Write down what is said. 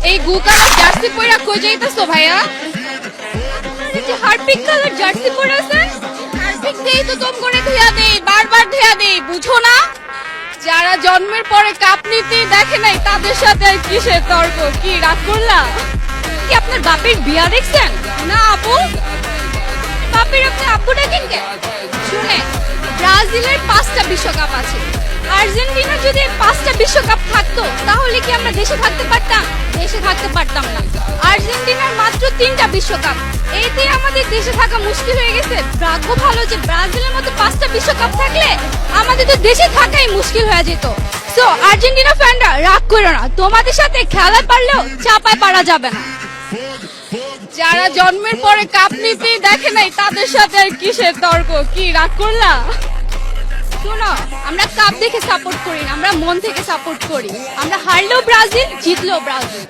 এই গু colour jersey পরে কই যাইতাছো ভাইয়া? এই যে হারপিক কালার জার্সি পরে আছেন, হারপিক দেই তো তোম করে ধুইয়া দেই, বারবার ধুইয়া দেই, বুঝো না? যারা জন্মের পরে কাপ নিতেই দেখে নাই তাদের সাথে আর কিসের তর্ক? কি রাগ করলা? কি আপনার বাপের বিয়া দেখছেন? না আপু, বাপের আপনি আপু ডাকেন কেন? শুনে, ব্রাজিলের 5টা বিশ্বকাপ আছে, আর্জেন্টিনা যদি 5টা বিশ্বকাপ থাকতো তাহলে কি আমরা দেশে থাকতে পারতাম? দেশে থাকতে পারতাম না। আর্জেন্টিনার মাত্র 3টা বিশ্বকাপ, এইতে আমাদের দেশে থাকা মুশকিল হয়ে গেছে। ভাগ্য ভালো যে ব্রাজিলের মতো 5টা বিশ্বকাপ থাকলে আমাদের তো দেশে থাকাই মুশকিল হয়ে যেত। সো আর্জেন্টিনা ফ্যানরা রাগ করো না, তোমাদের সাথে খেলা পারলেও চাপায় পারা যাবে না। যারা জন্মের পরে কাপ নিতেই দেখে নাই তাদের সাথে আর কিসের তর্ক? কি রাগ করলা? শোনো, আমরা কাপ দেখে সাপোর্ট করি না, আমরা মন থেকে সাপোর্ট করি। আমরা হারলেও ব্রাজিল, জিতলেও ব্রাজিল।